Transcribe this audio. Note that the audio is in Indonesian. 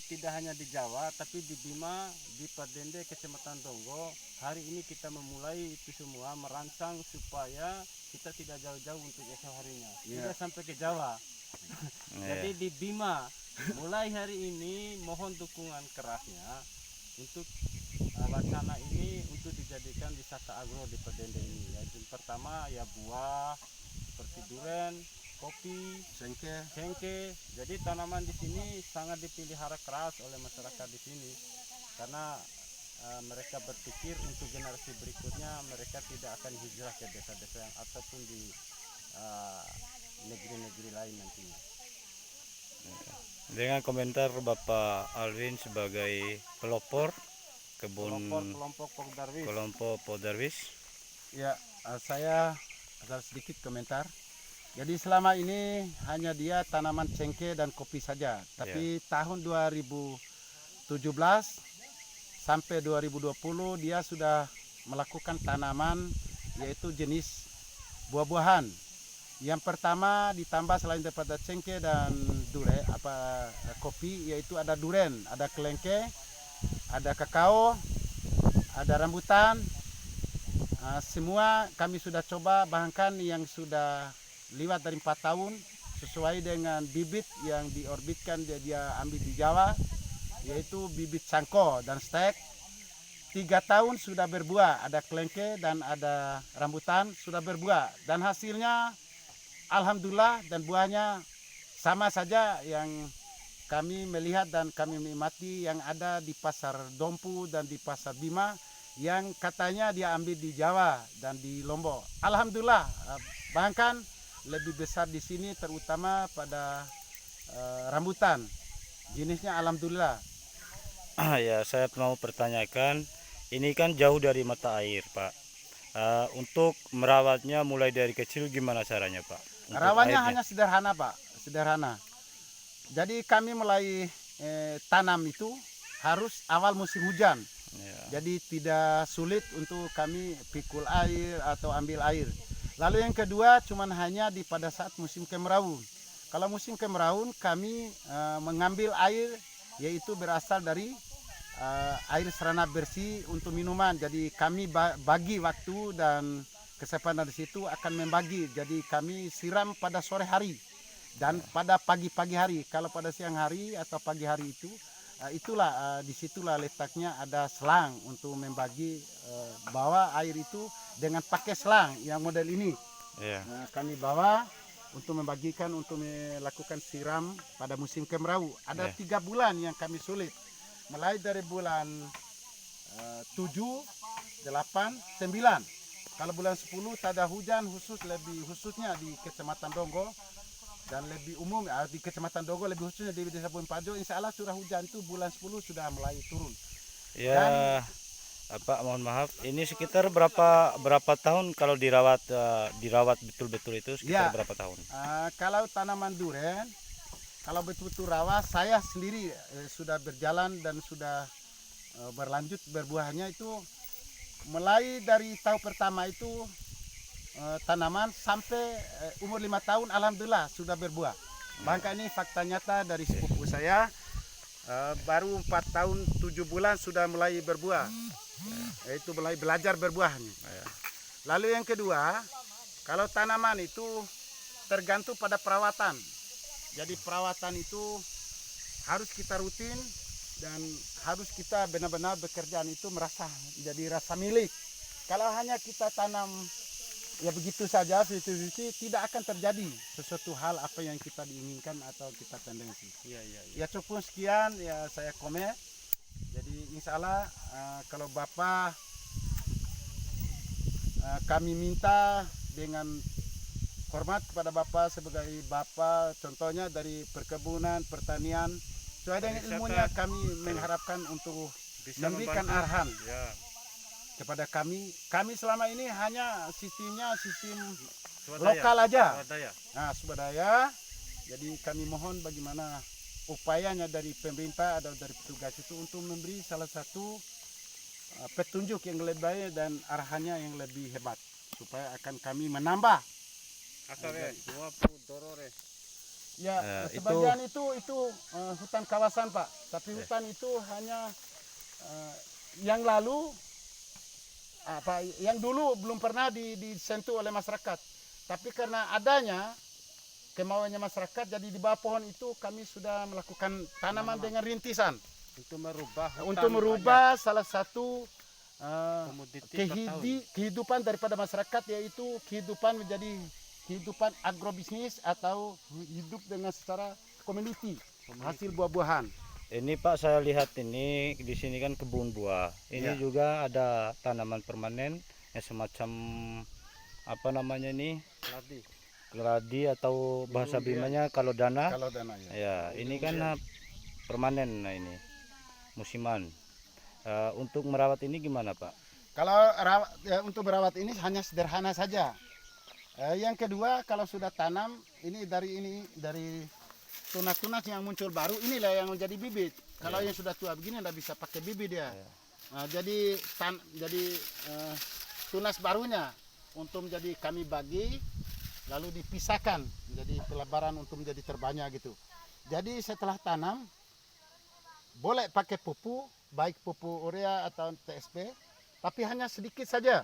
tidak hanya di Jawa, tapi di Bima, di Padende, Kecamatan Donggo. Hari ini kita memulai itu semua merancang supaya kita tidak jauh-jauh untuk esok harinya, tidak sampai ke Jawa. Jadi di Bima, mulai hari ini mohon dukungan kerasnya untuk wacana ini untuk dijadikan wisata agro di Padende ini. Yang pertama ya buah seperti durian, kopi, cengkeh. Jadi tanaman di sini sangat dipelihara keras oleh masyarakat di sini karena mereka berpikir untuk generasi berikutnya mereka tidak akan hijrah ke desa-desa yang ataupun di negeri-negeri lain nantinya. Dengan komentar Bapak Alvin sebagai pelopor kebun kelompok Podarwis. Ya, saya ada sedikit komentar. Jadi selama ini hanya dia tanaman cengkeh dan kopi saja. Tapi tahun 2017 sampai 2020 dia sudah melakukan tanaman yaitu jenis buah-buahan. Yang pertama ditambah selain daripada cengkeh dan kopi yaitu ada duren, ada kelengkeh, ada kakao, ada rambutan. Semua kami sudah coba, bahkan yang sudah lewat dari 4 tahun sesuai dengan bibit yang diorbitkan dia ambil di Jawa, yaitu bibit cangko dan stek. 3 tahun sudah berbuah, ada kelengkeh dan ada rambutan sudah berbuah, dan hasilnya alhamdulillah dan buahnya sama saja yang kami melihat dan kami menikmati yang ada di pasar Dompu dan di pasar Bima yang katanya dia ambil di Jawa dan di Lombok. Alhamdulillah, bahkan lebih besar di sini terutama pada rambutan. Jenisnya alhamdulillah. Ya, saya mau pertanyakan, ini kan jauh dari mata air, Pak. Untuk merawatnya mulai dari kecil gimana caranya, Pak? Rawatnya hanya sederhana, Pak, sederhana. Jadi kami mulai tanam itu harus awal musim hujan. Jadi tidak sulit untuk kami pikul air atau ambil air. Lalu yang kedua cuman hanya pada saat musim kemarau. Kalau musim kemarau kami mengambil air yaitu berasal dari air serana bersih untuk minuman. Jadi kami bagi waktu dan kesempatan di situ akan membagi. Jadi kami siram pada sore hari dan pada pagi-pagi hari. Kalau pada siang hari atau pagi hari itu itulah disitulah letaknya ada selang untuk membagi bawa air itu dengan pakai selang yang model ini. Kami bawa untuk membagikan untuk melakukan siram pada musim kemarau. Ada 3 bulan yang kami sulit, mulai dari bulan 7, 8, 9. Kalau bulan 10 tak ada hujan, khususnya di Kecamatan Donggo dan lebih umum di Kecamatan Donggo, lebih khususnya di Desa Bumpajo, insya Allah curah hujan itu bulan 10 sudah mulai turun. Ya, Pak, mohon maaf, ini sekitar berapa tahun kalau dirawat betul-betul itu sekitar berapa tahun? Kalau tanaman durian, kalau betul-betul rawat, saya sendiri sudah berjalan dan sudah berlanjut berbuahnya itu mulai dari tahun pertama itu tanaman sampai umur 5 tahun alhamdulillah sudah berbuah. Bahkan ini fakta nyata dari sepupu saya, baru 4 tahun 7 bulan sudah mulai berbuah. Itu mulai belajar berbuahnya. Lalu yang kedua, kalau tanaman itu tergantung pada perawatan. Jadi perawatan itu harus kita rutin dan harus kita benar-benar bekerjaan itu jadi rasa milik. Kalau hanya kita tanam ya begitu saja, tidak akan terjadi sesuatu hal apa yang kita diinginkan atau kita tendensi. Ya cukup sekian ya saya komen. Jadi insya Allah kalau Bapak kami minta dengan hormat kepada Bapak sebagai Bapak contohnya dari perkebunan, pertanian, sesuai dengan ilmunya kami mengharapkan untuk memberikan arahan kepada kami. Kami selama ini hanya sistem lokal aja, swadaya. Jadi kami mohon bagaimana upayanya dari pemerintah atau dari petugas itu untuk memberi salah satu petunjuk yang lebih baik dan arahannya yang lebih hebat supaya akan kami menambah. Ya, itu sebagian itu hutan kawasan Pak, tapi hutan itu hanya yang lalu yang dulu belum pernah disentuh oleh masyarakat. Tapi karena adanya kemauannya masyarakat, jadi di bawah pohon itu kami sudah melakukan tanaman dengan rintisan untuk merubah salah satu kehidupan daripada masyarakat, yaitu kehidupan menjadi kehidupan agrobisnis atau hidup dengan secara community, hasil buah-buahan. ini Pak, saya lihat ini di sini kan kebun buah. Ini juga ada tanaman permanen yang semacam apa namanya ini? Keladi atau bahasa Bimanya kalau dana. Kalau dana Ya, ini kan permanen. Nah, ini musiman. Untuk merawat ini gimana Pak? Kalau untuk merawat ini hanya sederhana saja. Yang kedua, kalau sudah tanam ini dari tunas-tunas yang muncul baru, inilah yang menjadi bibit. Kalau yang sudah tua begini tidak bisa pakai bibit dia. Nah, jadi tunas barunya untuk menjadi kami bagi, lalu dipisahkan jadi pelebaran untuk menjadi terbanyak gitu. Jadi setelah tanam boleh pakai pupuk, baik pupuk urea atau TSP, tapi hanya sedikit saja.